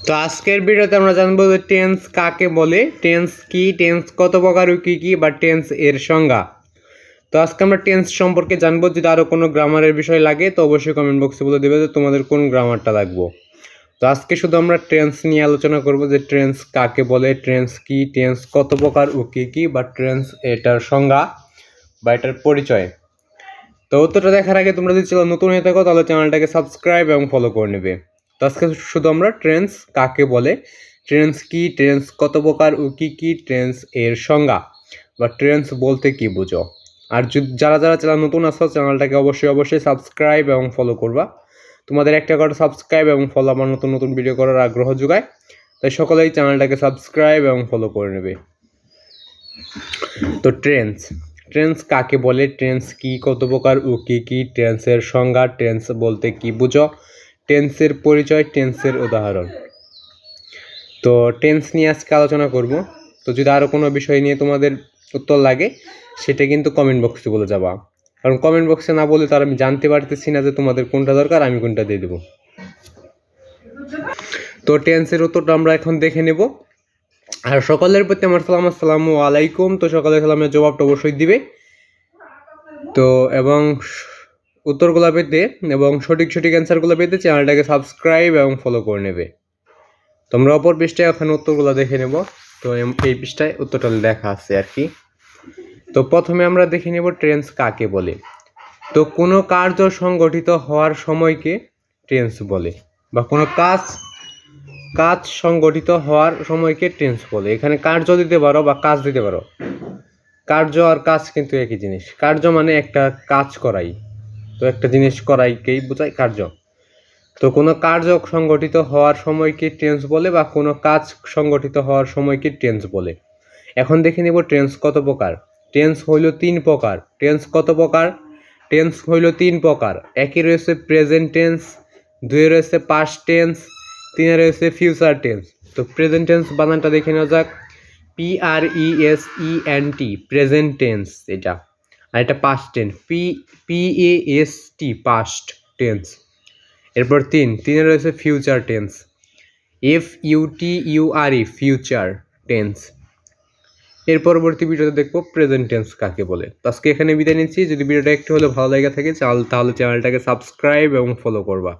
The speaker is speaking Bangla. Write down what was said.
তো আজকের ভিডিওতে আমরা জানবো যে টেন্স কাকে বলে, টেন্স কি, টেন্স কত প্রকার ও কি বা টেন্স এর সংজ্ঞা। তো আজকে আমরা টেন্স সম্পর্কে জানবো। যদি আরও কোনো গ্রামারের বিষয় লাগে তো অবশ্যই কমেন্ট বক্সে বলে দেবে যে তোমাদের কোন গ্রামারটা লাগবো। তো আজকে শুধু আমরা টেন্স নিয়ে আলোচনা করব যে টেন্স কাকে বলে, টেন্স কি, টেন্স কত প্রকার ও কি বা টেন্স এটার সংজ্ঞা বা এটার পরিচয়। তো উত্তরটা দেখার আগে তোমরা যদি চ্যানেল নতুন হয়ে থাকো তাহলে চ্যানেলটাকে সাবস্ক্রাইব এবং ফলো করে নেবে। তো আজকে শুধু আমরা টেন্স কাকে বলে, টেন্স কি, টেন্স কত প্রকার ও কি টেন্স এর সংজ্ঞা বা টেন্স বলতে কি বুঝো। আর যারা চ্যানেল নতুন আসো চ্যানেলটাকে অবশ্যই সাবস্ক্রাইব এবং ফলো করবা। তোমাদের একটা করে সাবস্ক্রাইব এবং ফলো আমার নতুন ভিডিও করার আগ্রহ যোগায়। তাই সকলেই চ্যানেলটাকে সাবস্ক্রাইব এবং ফলো করে নেবে। তো টেন্স কাকে বলে, টেন্স কি, কত প্রকার ও কি টেন্সের সংজ্ঞা, টেন্স বলতে কি বুঝো, টেন্সের পরিচয়, টেন্সের উদাহরণ। তো টেন্স নিয়ে আজকে আলোচনা করব। তো যদি আরও কোনো বিষয় নিয়ে তোমাদের উত্তর লাগে সেটা কিন্তু কমেন্ট বক্সে বলে যাবা, কারণ কমেন্ট বক্সে না বলে তার আমি জানতে পারতেছি না যে তোমাদের কোনটা দরকার, আমি কোনটা দিয়ে দেবো। তো টেন্সের উত্তরটা আমরা এখন দেখে নেব। আর সকলের প্রতি আমার সালাম, আসসালামু আলাইকুম। তো সকলের সালামের জবাবটা অবশ্যই দিবে। তো এবং উত্তরগুলো পেতে এবং সঠিক অ্যান্সারগুলো পেতে চ্যানেলটাকে সাবস্ক্রাইব এবং ফলো করে নেবে। তোমরা অপর পৃষ্ঠায় ওখানে উত্তরগুলো দেখে নেব। তো এই পৃষ্ঠায় উত্তরটা লেখা আছে আর কি। তো প্রথমে আমরা দেখে নেব টেন্স কাকে বলে। তো কোনো কার্য সংগঠিত হওয়ার সময়কে টেন্স বলে, বা কোনো কাজ সংগঠিত হওয়ার সময়কে টেন্স বলে। এখানে কার্য দিতে পারো বা কাজ দিতে পারো। কার্য আর কাজ কিন্তু একই জিনিস। কার্য মানে একটা কাজ করাই, তো একটা জিনিস করাইকেই বোঝায় কার্য। তো কোনো কার্য সংগঠিত হওয়ার সময়কে টেন্স বলে বা কোনো কাজ সংগঠিত হওয়ার সময়কে টেন্স বলে। এখন দেখে নেব টেন্স কত প্রকার। টেন্স হইল 3 প্রকার। টেন্স কত প্রকার? টেন্স হইল 3 প্রকার। একে রয়েছে প্রেজেন্ট টেন্স, 2 রয়েছে পাস্ট টেন্স, 3 রয়েছে ফিউচার টেন্স। তো প্রেজেন্ট টেন্স বানানটা দেখে নেওয়া যাক। PRESENT, প্রেজেন্ট টেন্স এটা। আর এটা past tense, PAST, past tense. এরপর 3 রয়েছে future tense, FUTURE, future tense. এর পরবর্তী ভিডিওতে দেখবো প্রেজেন্ট টেন্স কাকে বলে। তো আজকে এখানে বিদায় নিচ্ছি। যদি ভিডিওটা একটু হলেও ভালো লেগে থাকে তাহলে চ্যানেলটাকে সাবস্ক্রাইব এবং ফলো করবা।